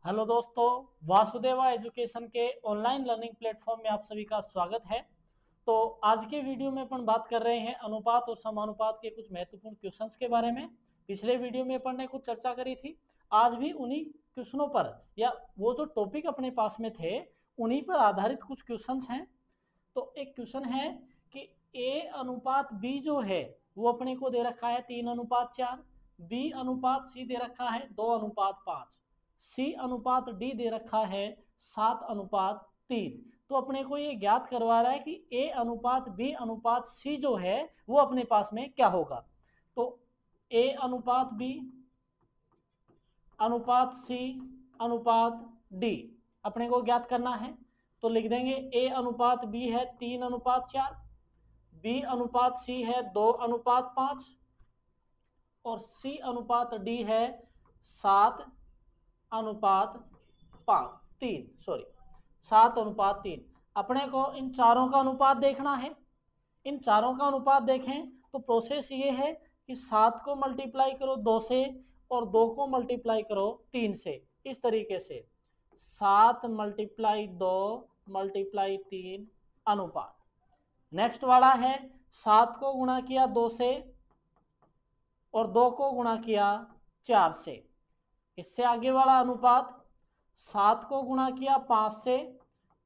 Hello दोस्तों, Vasudeva education के online learning platform में आप सभी का स्वागत है। तो आज के वीडियो में अपन बात कर रहे हैं अनुपात और समानुपात के कुछ महत्वपूर्ण क्वेश्चंस के बारे में। पिछले वीडियो में अपन ने कुछ चर्चा करी थी। आज भी उन्हीं क्वेश्चनों पर या वो जो टॉपिक अपने पास में थे उन्हीं पर आधारित कुछ क्वेश्चंस हैं। तो एक क्वेश्चन है कि ए अनुपात बी जो है वो अपने को दे रखा है 3:4, बी अनुपात सी दे रखा है 2:5, सी अनुपात डी दे रखा है 7:3। तो अपने को ये ज्ञात करवा रहा है कि ए अनुपात बी अनुपात सी जो है वो अपने पास में क्या होगा। तो ए अनुपात बी अनुपात सी अनुपात डी अपने को ज्ञात करना है। तो लिख देंगे ए अनुपात बी है 3:4, बी अनुपात सी है 2:5 और सी अनुपात डी है 7:3। अपने को इन चारों का अनुपात देखना है। इन चारों का अनुपात देखें तो प्रोसेस ये है कि 7 को मल्टीप्लाई करो 2 से और 2 को मल्टीप्लाई करो 3 से। इस तरीके से 7 × 2 × 3 अनुपात। नेक्स्ट वाला है 7 को गुणा किया 2 से और 2 को गुणा किया 4 से। इससे आगे वाला अनुपात 7 को गुणा किया 5 से,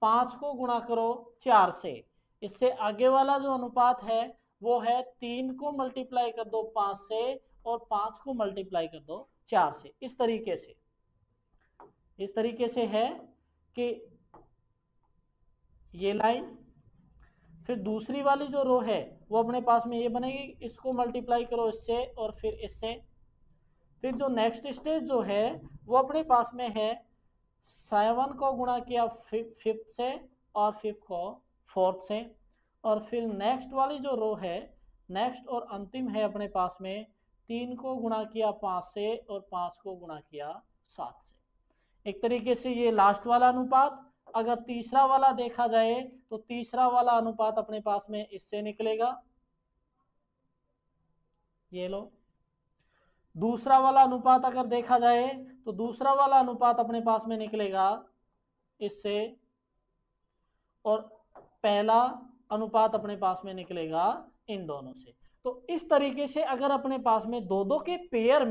5 को गुणा करो 4 से। इससे आगे वाला जो अनुपात है वो है 3 को मल्टीप्लाई कर दो 5 से और 5 को मल्टीप्लाई कर दो 4 से। इस तरीके से है कि ये लाइन। फिर दूसरी वाली जो रो है वो अपने पास में ये बनेगी, इसको मल्टीप्लाई करो इससे और फिर इससे। फिर जो नेक्स्ट स्टेज जो है वो अपने पास में है 7 को गुणा किया 5th से और 5th को 4th से। और फिर नेक्स्ट वाली जो रो है, नेक्स्ट और अंतिम है अपने पास में 3 को गुणा किया 5 से और 5 को गुणा किया 7 से। एक तरीके से ये लास्ट वाला अनुपात। अगर तीसरा वाला देखा जाए तो तीसरा वाला अनुपात अपने पास में इससे निकलेगा, ये लो। दूसरा वाला अनुपात अगर देखा जाए तो दूसरा वाला अनुपात अपने पास में निकलेगा इससे और पहला अनुपात अपने पास में निकलेगा इन दोनों से। तो इस तरीके से अगर अपने पास में दो दो के पेयर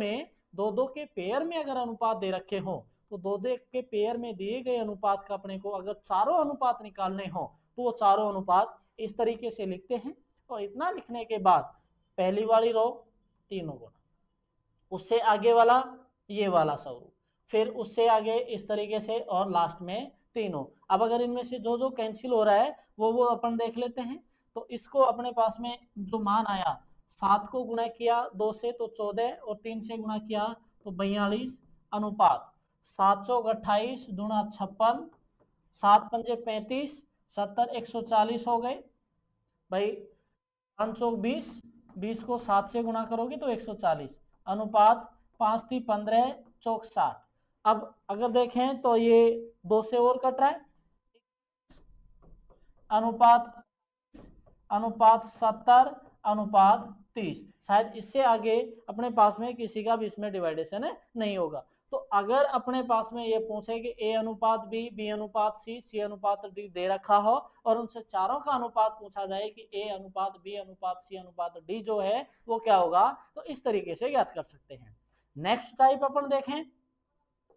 में अगर अनुपात दे रखे हो तो दो दो के पेयर में दिए गए अनुपात का अपने को अगर चारों अनुपात निकालने हो तो वो चारों अनुपात इस तरीके से लिखते हैं। और इतना लिखने के बाद पहली वाली रो तीनों गुना, उससे आगे वाला ये वाला स्वरूप, फिर उससे आगे इस तरीके से और लास्ट में तीनों। अब अगर इनमें से जो जो कैंसिल हो रहा है वो अपन देख लेते हैं। तो इसको अपने पास में जो मान आया 7 को गुणा किया 2 से तो 14 और 3 से गुणा किया तो 42 अनुपात 7 चौक 28 दूना 56, 7 पंजे 35, 70 140 हो गए भाई। 5 चौक 20, 20 को 7 से गुणा करोगे तो 140 अनुपात 5 × 15 चौक 60। अब अगर देखें तो ये 2 से और कट रहा है, अनुपात 70 अनुपात 30। शायद इससे आगे अपने पास में किसी का भी इसमें डिवाइडेशन नहीं होगा। तो अगर अपने पास में ये पूछे कि ए अनुपात बी, बी अनुपात सी, सी अनुपात डी दे रखा हो और उनसे चारों का अनुपात पूछा जाए कि ए अनुपात बी अनुपात सी अनुपात डी जो है वो क्या होगा, तो इस तरीके से याद कर सकते हैं। नेक्स्ट टाइप अपन देखें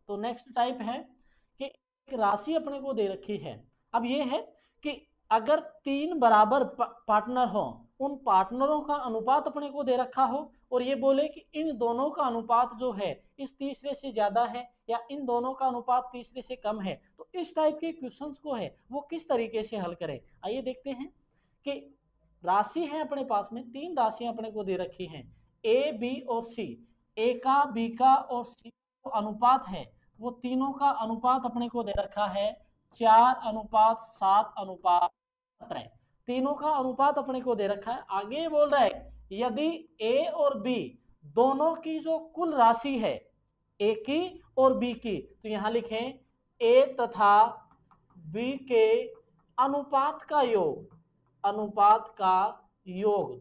तो नेक्स्ट टाइप है कि एक राशि अपने को दे रखी है। अब ये है कि अगर 3 बराबर पार्टनर हो, उन पार्टनरों का अनुपात अपने को दे रखा हो और ये बोले कि इन दोनों का अनुपात जो है इस तीसरे से ज्यादा है या इन दोनों का अनुपात तीसरे से कम है, तो इस टाइप के क्वेश्चंस को है वो किस तरीके से हल करें। आइए देखते हैं कि राशि है अपने पास में 3 राशियां अपने को दे रखी हैं, ए बी और सी। ए का, बी का और सी का अनुपात है वो तीनों का अनुपात अपने को दे रखा है 4:7:17। तीनों का अनुपात अपने को दे रखा है। आगे बोल रहा है यदि ए और बी दोनों की जो कुल राशि है, ए की और बी की, तो यहां लिखें ए तथा बी के अनुपात का योग,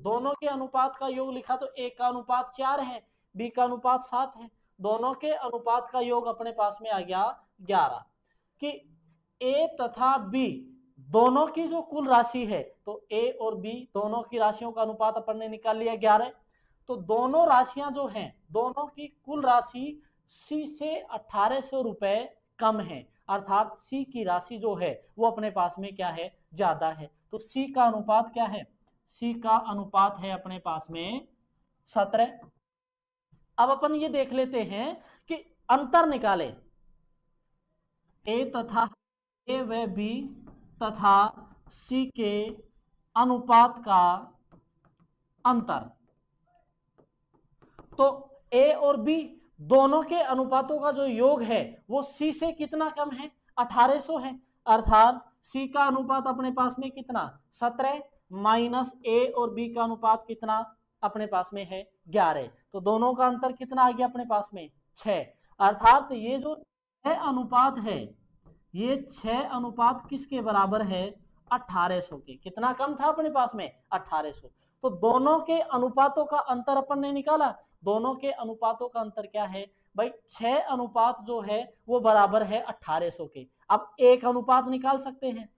दोनों के अनुपात का योग लिखा तो ए का अनुपात 4 है, बी का अनुपात 7 है। दोनों के अनुपात का योग अपने पास में आ गया 11 कि ए तथा बी दोनों की जो कुल राशि है, तो ए और बी दोनों की राशियों का अनुपात अपन ने निकाल लिया 11। तो दोनों राशियां जो हैं, दोनों की कुल राशि सी से 1800 रुपए कम है, अर्थात सी की राशि जो है वो अपने पास में क्या है, ज्यादा है। तो सी का अनुपात क्या है, सी का अनुपात है अपने पास में 17। अब अपन ये देख लेते हैं कि अंतर निकालें, ए तथा ए व बी तथा सी के अनुपात का अंतर। तो ए और बी दोनों के अनुपातों का जो योग है वो सी से कितना कम है, 1800 है, अर्थात सी का अनुपात अपने पास में कितना 17 माइनस ए और बी का अनुपात कितना अपने पास में है 11। तो दोनों का अंतर कितना आ गया अपने पास में 6। अर्थात ये जो 6 अनुपात है, ये 6 अनुपात किसके बराबर है, 1800 के। कितना कम था अपने पास में 1800। तो दोनों के अनुपातों का अंतर अपन ने निकाला, दोनों के अनुपातों का अंतर क्या है भाई, 6 अनुपात जो है वो बराबर है 1800 के। अब एक अनुपात निकाल सकते हैं,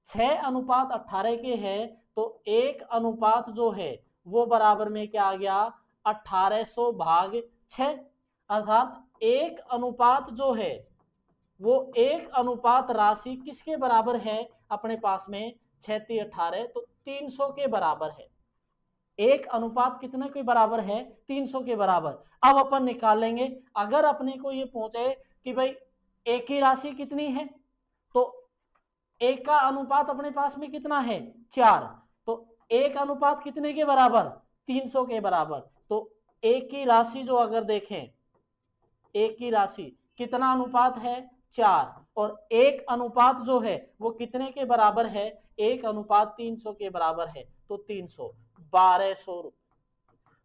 6 अनुपात 18 के है, तो एक अनुपात जो है वो बराबर में क्या आ गया 1800 भाग 6, अर्थात एक अनुपात जो है वो एक अनुपात राशि किसके बराबर है अपने पास में 6 × 18, तो 300 के बराबर है। एक अनुपात कितने के बराबर है, 300 के बराबर। अब अपन निकाल लेंगे, अगर अपने को ये पूछे कि भाई एक की राशि कितनी है, तो एक का अनुपात अपने पास में कितना है 4, तो एक अनुपात कितने के बराबर 300 के बराबर। तो एक की राशि जो अगर देखें, एक की राशि कितना अनुपात है 4, और एक अनुपात जो है वो कितने के बराबर है, एक अनुपात 300 के बराबर है, तो 300 1200 रुपए।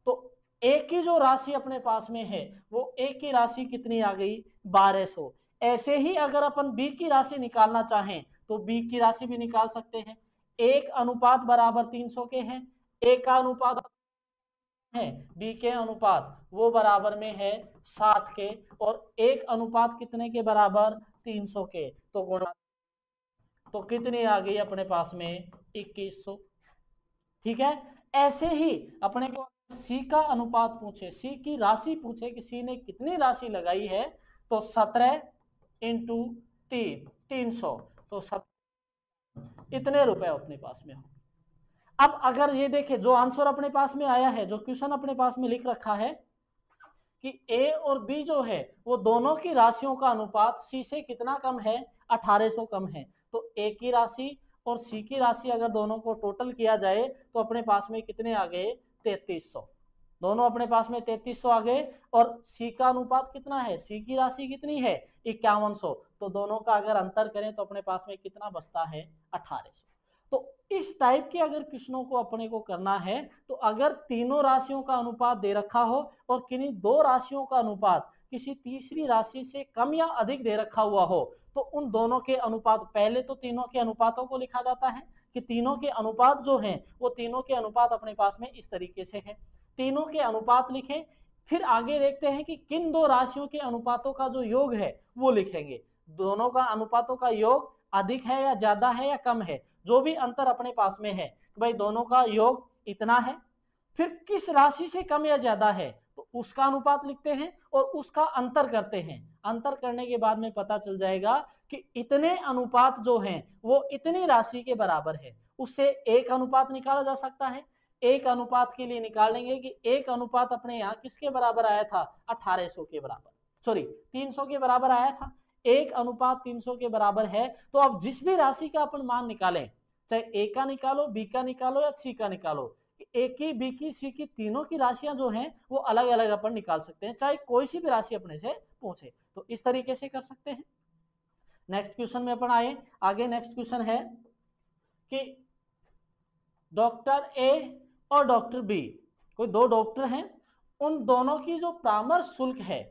तो एक की जो राशि अपने पास में है वो एक की राशि कितनी आ गई 1200। ऐसे ही अगर अपन बी की राशि निकालना चाहें तो बी की राशि भी निकाल सकते हैं। एक अनुपात बराबर 300 के हैं, एक का अनुपात है बी के अनुपात वो बराबर में है 7 के, और एक अनुपात कितने के बराबर 300 के, तो गुणा, तो कितनी आ गई अपने पास में 2100। ठीक है, ऐसे ही अपने को सी का अनुपात पूछे, सी की राशि पूछे कि सी ने कितनी राशि लगाई है, तो 17 × 300, तो इतने रुपए अपने पास में हो। अब अगर ये देखें जो आंसर अपने पास में आया है, जो क्वेश्चन अपने पास में लिख रखा है कि ए और बी जो है वो दोनों की राशियों का अनुपात सी से कितना कम है 1800 कम है, तो ए की राशि और सी की राशि अगर दोनों को टोटल किया जाए तो अपने पास में कितने आ गए 3300। दोनों अपने पास में 3300 आ गए, और सी का अनुपात कितना है, सी की राशि कितनी है 5100, तो दोनों का अगर अंतर करें तो अपने पास में कितना बचता है 1800। तो इस टाइप के अगर क्वेश्चनों को अपने को करना है, तो अगर तीनों राशियों का अनुपात दे रखा हो और किन्हीं दो राशियों का अनुपात किसी तीसरी राशि से कम या अधिक दे रखा हुआ हो, तो उन दोनों के अनुपात, पहले तो तीनों के अनुपातों को लिखा जाता है कि तीनों के अनुपात जो हैं वो तीनों के अनुपात अपने पास में इस तरीके से है, तीनों के अनुपात लिखें। फिर आगे देखते हैं कि किन दो राशियों के अनुपातों का जो योग है वो लिखेंगे, दोनों का अनुपातों का योग अधिक है या ज्यादा है या कम है, जो भी अंतर अपने पास में है कि भाई दोनों का योग इतना है, फिर किस राशि से कम या ज्यादा है तो उसका अनुपात लिखते हैं और उसका अंतर करते हैं। अंतर करने के बाद में पता चल जाएगा कि इतने अनुपात जो हैं वो इतनी राशि के बराबर है, उससे एक अनुपात निकाला जा सकता है। एक अनुपात के लिए निकालेंगे कि एक अनुपात अपने यहाँ किसके बराबर आया था 1800 के बराबर, सॉरी 300 के बराबर आया था, एक अनुपात 300 के बराबर है। तो अब जिस भी राशि का अपन मान निकालें, चाहे ए का निकालो, बी का निकालो या सी का निकालो, ए की बी की सी की तीनों की राशियां जो हैं वो अलग अलग अपन निकाल सकते हैं, चाहे कोई सी भी राशि अपने से पूछे, तो इस तरीके से कर सकते हैं। नेक्स्ट क्वेश्चन में अपन आए आगे। नेक्स्ट क्वेश्चन है कि डॉक्टर ए और डॉक्टर बी, कोई दो डॉक्टर हैं, उन दोनों की जो परामर्श शुल्क है,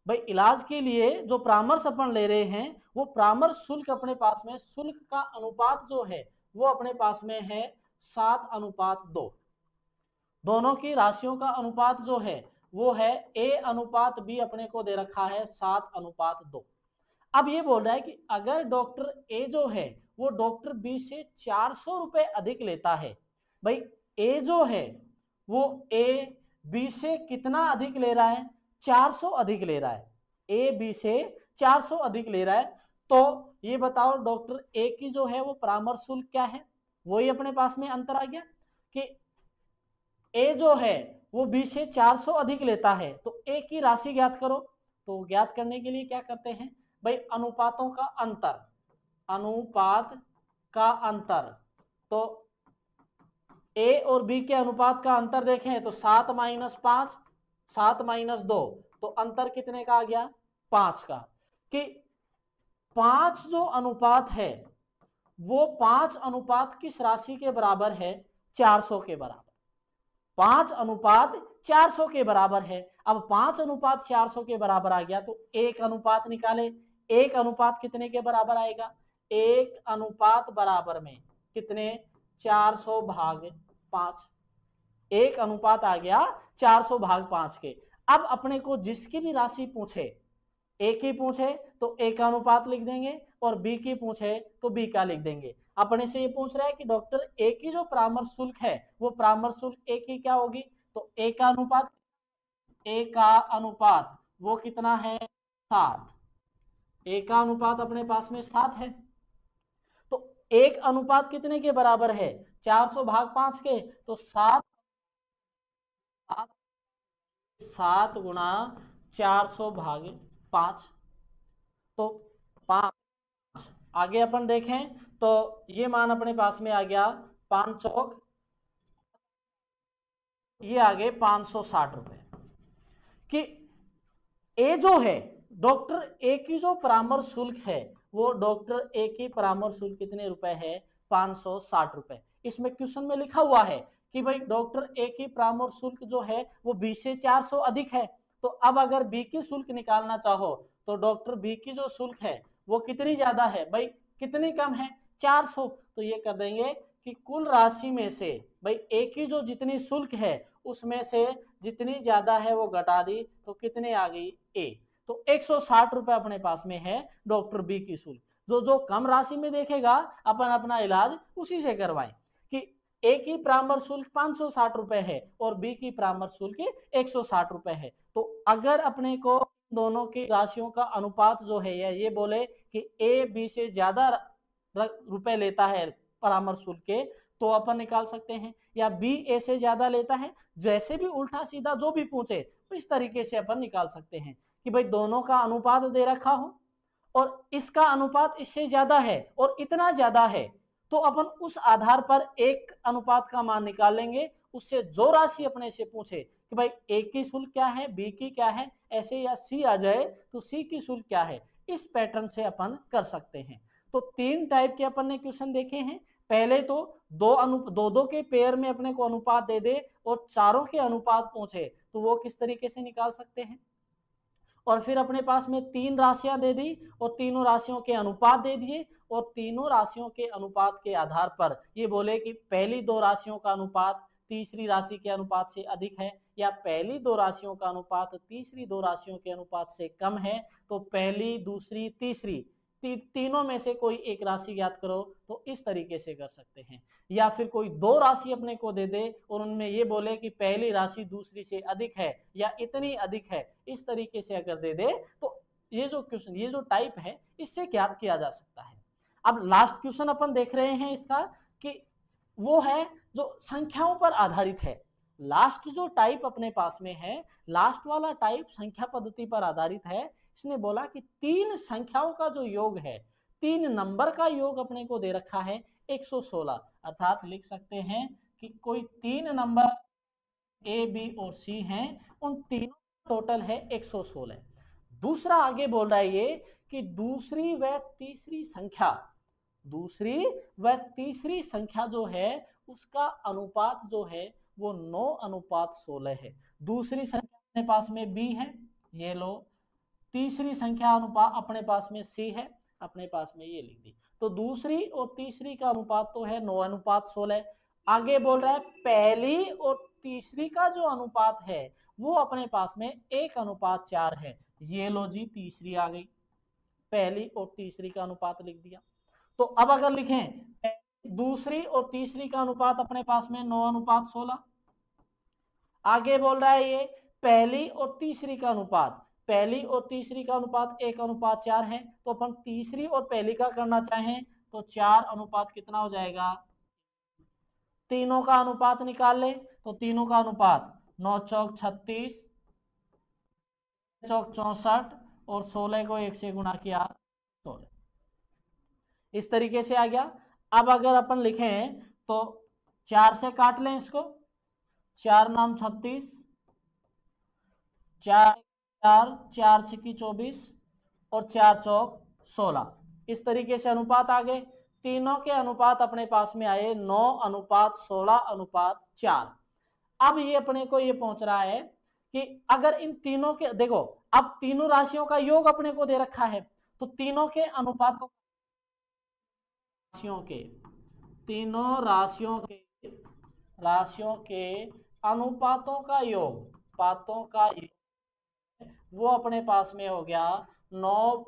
भाई इलाज के लिए जो परामर्श अपन ले रहे हैं वो परामर्श शुल्क अपने पास में, शुल्क का अनुपात जो है वो अपने पास में है 7:2। दोनों की राशियों का अनुपात जो है वो है A अनुपात B अपने को दे रखा है 7:2। अब ये बोल रहा है कि अगर डॉक्टर ए जो है वो डॉक्टर बी से 400 रुपए अधिक लेता है। भाई ए जो है वो ए बी से कितना अधिक ले रहा है? 400 अधिक ले रहा है। ए बी से 400 अधिक ले रहा है। तो ये बताओ डॉक्टर ए की जो है वो परामर्श शुल्क क्या है? वही अपने पास में अंतर आ गया कि ए जो है वो बी से 400 अधिक लेता है, तो ए की राशि ज्ञात करो। तो ज्ञात करने के लिए क्या करते हैं भाई, अनुपातों का अंतर, अनुपात का अंतर। तो ए और बी के अनुपात का अंतर देखें तो 7 - 5, 7 - 2, तो अंतर कितने का आ गया? 5 का। कि 5 जो अनुपात है वो 5 अनुपात किस राशि के बराबर है? 400 के बराबर। 5 अनुपात 400 के बराबर है। अब 5 अनुपात 400 के बराबर आ गया तो एक अनुपात निकाले। एक अनुपात कितने के बराबर आएगा? एक अनुपात बराबर में कितने? 400 भाग 5। एक अनुपात आ गया 400 भाग 5 के। अब अपने को जिसकी भी राशि पूछे, ए की पूछे तो ए का अनुपात लिख देंगे और बी की पूछे तो बी का लिख देंगे। अपने से ये पूछ रहा है कि डॉक्टर ए की जो परामर्श शुल्क है वो परामर्श शुल्क ए की क्या होगी? तो ए का अनुपात, ए का अनुपात वो कितना है? 7। ए का अनुपात अपने पास में 7 है। तो एक अनुपात कितने के बराबर है? 400 भाग 5 के। तो 7 गुणा 400 भाग 5, तो 5। आगे अपन देखें तो ये मान अपने पास में आ गया 5 चौक, ये आगे 560 रुपए। कि ए जो है डॉक्टर ए की जो परामर्श शुल्क है वो डॉक्टर ए की परामर्श शुल्क कितने रुपए है? 560 रुपए। इसमें क्वेश्चन में लिखा हुआ है कि भाई डॉक्टर ए की परामर्श शुल्क जो है वो बी से 400 अधिक है। तो अब अगर बी की शुल्क निकालना चाहो तो डॉक्टर बी की जो शुल्क है वो कितनी ज्यादा है भाई, कितनी कम है? 400। तो ये कर देंगे कि कुल राशि में से भाई ए की जो जितनी शुल्क है उसमें से जितनी ज्यादा है वो घटा दी, तो कितने आ गई? ए। तो 160 रुपए अपने पास में है डॉक्टर बी की शुल्क। जो कम राशि में देखेगा अपन अपना इलाज उसी से करवाएं। कि ए की परामर्श शुल्क 560 रुपए है और बी की परामर्श शुल्क 160 रुपए है। तो अगर अपने को दोनों की राशियों का अनुपात जो है ये बोले कि ए बी से ज्यादा रुपए लेता है परामर्श शुल्क के, तो अपन निकाल सकते हैं। या बी ए से ज्यादा लेता है, जैसे भी उल्टा सीधा जो भी पूछे तो इस तरीके से अपन निकाल सकते हैं कि भाई दोनों का अनुपात दे रखा हो और इसका अनुपात इससे ज्यादा है और इतना ज्यादा है, तो अपन उस आधार पर एक अनुपात का मान निकाल लेंगे। उससे जो राशि अपने से पूछे कि भाई ए की शुल्क क्या है, बी की क्या है, ऐसे, या सी आ जाए तो सी की शुल्क क्या है, इस पैटर्न से अपन कर सकते हैं। तो 3 टाइप के अपन ने क्वेश्चन देखे हैं। पहले तो दो के पेयर में अपने को अनुपात दे दे और चारों के अनुपात पूछे तो वो किस तरीके से निकाल सकते हैं। और फिर अपने पास में 3 राशियां दे दी और तीनों राशियों के अनुपात दे दिए और तीनों राशियों के अनुपात के आधार पर ये बोले कि पहली 2 राशियों का अनुपात तीसरी राशि के अनुपात से अधिक है, या पहली 2 राशियों का अनुपात तीसरी 2 राशियों के अनुपात से कम है, तो पहली, दूसरी, तीसरी तीनों में से कोई एक राशि ज्ञात करो। तो इस तरीके से कर सकते हैं। या फिर कोई 2 राशि अपने को दे दे और उनमें ये बोले कि पहली राशि दूसरी से अधिक है या इतनी अधिक है, इस तरीके से अगर दे दे तो ये जो क्वेश्चन, ये जो टाइप है, इससे ज्ञात किया जा सकता है। अब लास्ट क्वेश्चन अपन देख रहे हैं इसका कि वो है जो संख्याओं पर आधारित है। लास्ट जो टाइप अपने पास में है, लास्ट वाला टाइप संख्या पद्धति पर आधारित है। इसने बोला कि 3 संख्याओं का जो योग है, 3 नंबर का योग अपने को दे रखा है 116। अर्थात लिख सकते हैं कि कोई 3 नंबर ए, बी और सी हैं, उन तीनों टोटल है 116। दूसरा आगे बोल रहा है ये कि दूसरी व तीसरी संख्या जो है उसका अनुपात जो है वो 9:16 है। दूसरी संख्या अपने पास में बी है, ये लो। तीसरी संख्या अनुपात अपने पास में सी है, अपने पास में ये लिख दी। तो दूसरी और तीसरी का अनुपात तो है 9:16। आगे बोल रहा है पहली और तीसरी का जो अनुपात है वो अपने पास में 1:4 है। ये लो जी तीसरी आ गई, पहली और तीसरी का अनुपात लिख दिया। तो अब अगर लिखें दूसरी और तीसरी का अनुपात अपने पास में 9:16। आगे बोल रहा है ये पहली और तीसरी का अनुपात, पहली और तीसरी का अनुपात 1:4 है। तो अपन तीसरी और पहली का करना चाहें तो 4 अनुपात कितना हो जाएगा, तीनों का अनुपात निकाल ले तो तीनों का अनुपात 9 चौक 36, चौक 64 और 16 को 1 से गुणा किया 16, इस तरीके से आ गया। अब अगर अपन लिखें तो 4 से काट लें इसको, 4 नाम 36, 4 4 6 24 और 4 चौक 16, इस तरीके से अनुपात आ गए। तीनों के अनुपात अपने पास में आए 9:16:4। अब ये अपने को ये पहुंच रहा है कि अगर इन तीनों के देखो, अब तीनों राशियों का योग अपने को दे रखा है, तो तीनों के अनुपातों तीनों राशियों के अनुपातों का योग, वो अपने पास में हो गया 9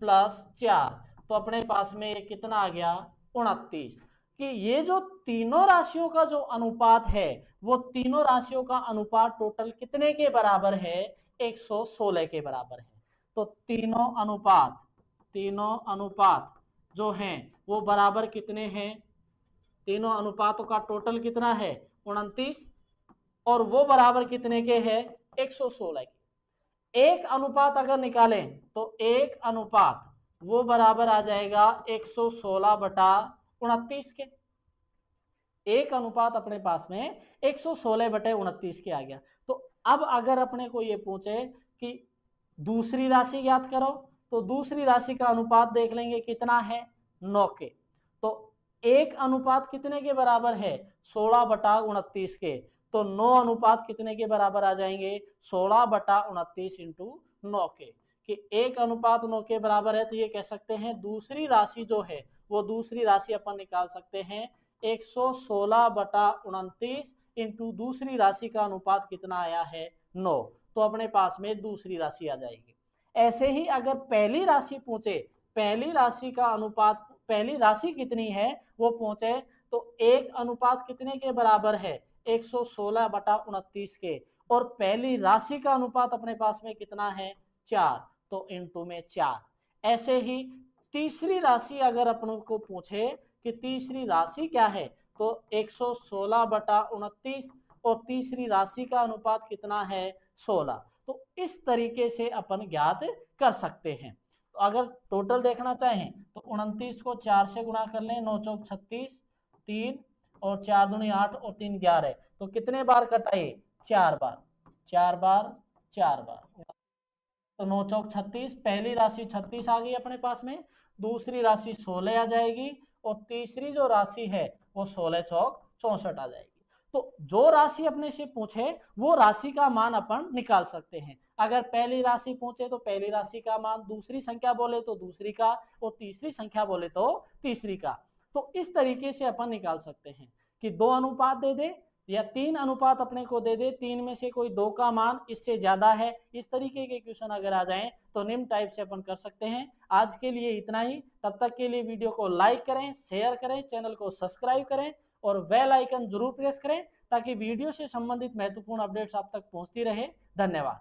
प्लस 4, तो अपने पास में कितना आ गया 29। कि ये जो तीनों राशियों का जो अनुपात है, वो तीनों राशियों का अनुपात टोटल कितने के बराबर है, 116 के बराबर है। तो तीनों अनुपात जो हैं वो बराबर कितने हैं, तीनों अनुपातों का टोटल कितना है 29, और वो बराबर कितने के है 116 के। एक अनुपात अगर निकालें तो एक अनुपात वो बराबर आ जाएगा 116/29 के। एक अनुपात अपने पास में 116/29 के आ गया। तो अब अगर अपने को ये पूछे कि दूसरी राशि ज्ञात करो, तो दूसरी राशि का अनुपात देख लेंगे कितना है 9 के। तो एक अनुपात कितने के बराबर है 16/29 के, तो 9 अनुपात कितने के बराबर आ जाएंगे 16/29 इंटू 9 के। कि एक अनुपात 9 के बराबर है, तो ये कह सकते हैं दूसरी राशि जो है वो दूसरी राशि अपन निकाल सकते हैं 116/29 इंटू दूसरी राशि का अनुपात कितना आया है 9, तो अपने पास में दूसरी राशि आ जाएगी। ऐसे ही अगर पहली राशि पूछे, पहली राशि का अनुपात, पहली राशि कितनी है वो पूछे, तो एक अनुपात कितने के बराबर है 116/29 के, और पहली राशि का अनुपात अपने पास में कितना है 4, तो इंटू में 4। ऐसे ही तीसरी राशि अगर अपन को पूछे कि तीसरी राशि क्या है, तो 116/29 और तीसरी राशि का अनुपात कितना है 16। तो इस तरीके से अपन ज्ञात कर सकते हैं। तो अगर टोटल देखना चाहें तो 29 को 4 से गुणा कर लें, 9 चौक 36, 3 और 4 दूनी 8 और 3 11, तो कितने बार कटाए 4 बार, 4 बार 4 बार, तो 9 चौक 36, पहली राशि 36 आ गई अपने पास में, दूसरी राशि 16 आ जाएगी, और तीसरी जो राशि है वो 16 चौक 64 आ जाएगी। तो जो राशि अपने से पूछे वो राशि का मान अपन निकाल सकते हैं। अगर पहली राशि पूछे तो पहली राशि का मान, दूसरी संख्या बोले तो दूसरी का, और तीसरी संख्या बोले तो तीसरी का। तो इस तरीके से अपन निकाल सकते हैं कि 2 अनुपात दे दे या 3 अनुपात अपने को दे दे, 3 में से कोई 2 का मान इससे ज्यादा है, इस तरीके के क्वेश्चन अगर आ जाएं तो निम्न टाइप से अपन कर सकते हैं। आज के लिए इतना ही, तब तक के लिए वीडियो को लाइक करें, शेयर करें, चैनल को सब्सक्राइब करें और बेल आइकन जरूर प्रेस करें ताकि वीडियो से संबंधित महत्वपूर्ण अपडेट्स आप तक पहुंचती रहे। धन्यवाद।